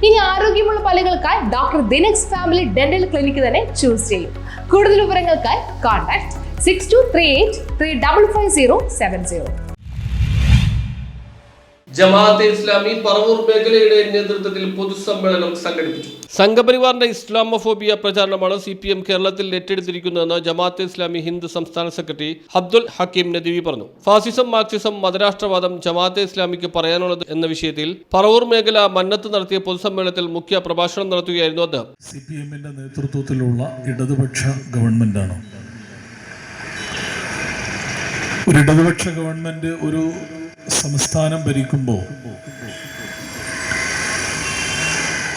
ഇനി ആരോഗ്യമുള്ള പല്ലുകൾക്കായി doctor ദിനക്സ് family dental clinic തന്നെ ചൂസ് ചെയ്യും. കൂടുതൽ വിവരങ്ങൾക്കായി കോൺടാക്ട് 6238355070. ജമാഅത്തെ ഇസ്ലാമി പറവൂർ മേഖലയുടെ നേതൃത്വത്തിൽ പൊതുസമ്മേളനം സംഘടിപ്പിച്ചു. സംഘപരിവാറിന്റെ ഇസ്ലാമോഫോബിയ പ്രചാരണമാണ് CPM കേരളത്തിൽ ഏറ്റെടുത്തിരിക്കുന്നതെന്ന് ജമാഅത്തെ ഇസ്ലാമി ഹിന്ദ് സംസ്ഥാന സെക്രട്ടറി അബ്ദുൽ ഹക്കീം നദീവി പറഞ്ഞു. ഫാസിസം, മാർക്സിസം, മതരാഷ്ട്രവാദം ജമാഅത്തെ ഇസ്ലാമിക്ക് പറയാനുള്ളത് എന്ന വിഷയത്തിൽ പറവൂർ മേഖല മന്നത്ത് നടത്തിയ പൊതുസമ്മേളനത്തിൽ മുഖ്യ പ്രഭാഷണം നടത്തുകയായിരുന്നു അദ്ദേഹം. CPMന്റെ നേതൃത്വത്തിലുള്ള ഇടതുപക്ഷ ഗവൺമെന്റാണ്. ഒരു ഇടതുപക്ഷ ഗവൺമെന്റ് ഒരു സംസ്ഥാനം ഭരിക്കുമ്പോൾ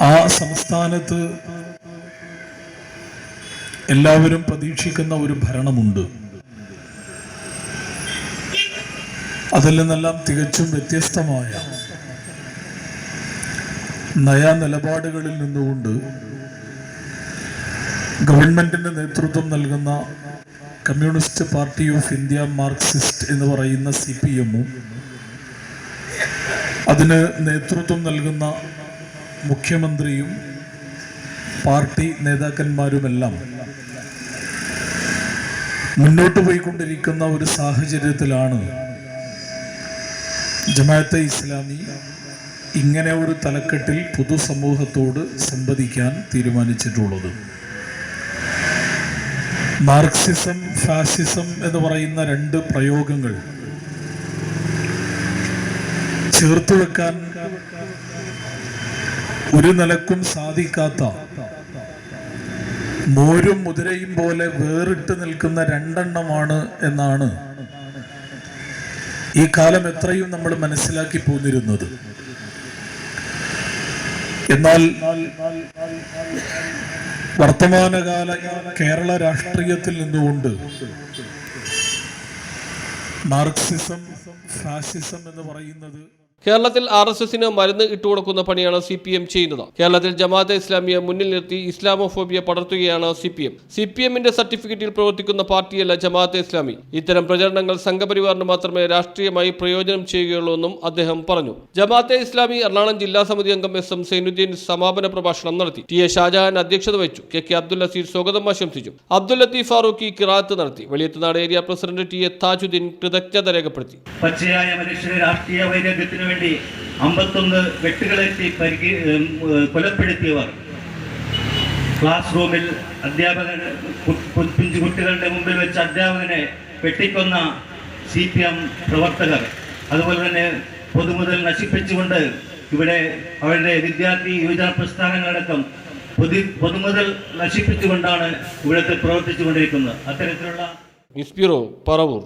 ആ സംസ്ഥാനത്ത് എല്ലാവരും പ്രതീക്ഷിക്കുന്ന ഒരു ഭരണമുണ്ട്. അതിൽ നിന്നെല്ലാം തികച്ചും വ്യത്യസ്തമായ നയനിലപാടുകളിൽ നിന്നുകൊണ്ട് ഗവൺമെന്റിന് നേതൃത്വം നൽകുന്ന communist party of India Marxist എന്ന് പറയുന്ന CPM-ഉം അതിന് നേതൃത്വം നൽകുന്ന മുഖ്യമന്ത്രിയും പാർട്ടി നേതാക്കന്മാരുമെല്ലാം മുന്നോട്ട് പോയിക്കൊണ്ടിരിക്കുന്ന ഒരു സാഹചര്യത്തിലാണ് ജമാഅത്തെ ഇസ്ലാമി ഇങ്ങനെ ഒരു തലക്കെട്ടിൽ പൊതുസമൂഹത്തോട് സംവദിക്കാൻ തീരുമാനിച്ചിട്ടുള്ളത്. മാർക്സിസം, ഫാസിസം എന്ന് പറയുന്ന രണ്ട് പ്രയോഗങ്ങൾ ചേർത്ത് വെക്കാൻ ഒരു നിലക്കും സാധിക്കാത്ത, മോരും മുതിരയും പോലെ വേറിട്ട് നിൽക്കുന്ന രണ്ടെണ്ണമാണ് എന്നാണ് ഈ കാലം എത്രയും നമ്മൾ മനസ്സിലാക്കി പോന്നിരുന്നത്. എന്നാൽ വർത്തമാനകാല കേരള രാഷ്ട്രീയത്തിൽ നിന്നുകൊണ്ട് മാർക്സിസം, ഫാസിസം എന്ന് പറയുന്നത് കേരളത്തിൽ RSSന് മരുന്ന് ഇട്ടുകൊടുക്കുന്ന പണിയാണ് CPM ചെയ്യുന്നത്. കേരളത്തിൽ ജമാഅത്തെ ഇസ്ലാമിയെ മുന്നിൽ നിർത്തി ഇസ്ലാമോഫോബിയ പടർത്തുകയാണ് CPMന്റെ സർട്ടിഫിക്കറ്റിൽ പ്രവർത്തിക്കുന്ന പാർട്ടിയല്ല ജമാഅത്തെ ഇസ്ലാമി. ഇത്തരം പ്രചരണങ്ങൾ സംഘപരിവാറിന് മാത്രമേ രാഷ്ട്രീയമായി പ്രയോജനം ചെയ്യുകയുള്ളൂ എന്നും അദ്ദേഹം പറഞ്ഞു. ജമാഅത്തെ ഇസ്ലാമി എറണാകുളം ജില്ലാ സമിതി അംഗം SM സൈനുദ്ദീൻ സമാപന പ്രഭാഷണം നടത്തി. TA ഷാജഹാൻ അധ്യക്ഷത വഹിച്ചു. KK അബ്ദുൽ അസീർ സ്വാഗതം ആശംസിച്ചു. അബ്ദുൽ ലത്തീഫ് ഫാറൂഖി ഖിറാഅത്ത് നടത്തി. Veliyathunadu area president TA Thajudheen കൃതജ്ഞത രേഖപ്പെടുത്തി. പച്ചയായ മനുഷ്യരെ രാഷ്ട്രീയ വൈരാഗ്യത്തിന് വേണ്ടി 51 വെട്ടുകളേറ്റി കൊലപ്പെടുത്തിയവർ, ക്ലാസ് റൂമിൽ അധ്യാപകൻ പിഞ്ചു കുട്ടികളുടെ മുമ്പിൽ വെച്ച് അധ്യാപകനെ വെട്ടിക്കൊന്ന CPM പ്രവർത്തകർ, അതുപോലെ തന്നെ പൊതുമുതൽ നശിപ്പിച്ചുകൊണ്ട് ഇവിടെ അവരുടെ വിദ്യാർത്ഥി യുവജന പ്രസ്ഥാനങ്ങളടക്കം പൊതുമുതൽ നശിപ്പിച്ചുകൊണ്ടാണ് ഇവിടുത്തെ പ്രവർത്തിച്ചുകൊണ്ടിരിക്കുന്നത്. അത്തരത്തിലുള്ള ന്യൂസ് ബ്യൂറോ പറവൂർ.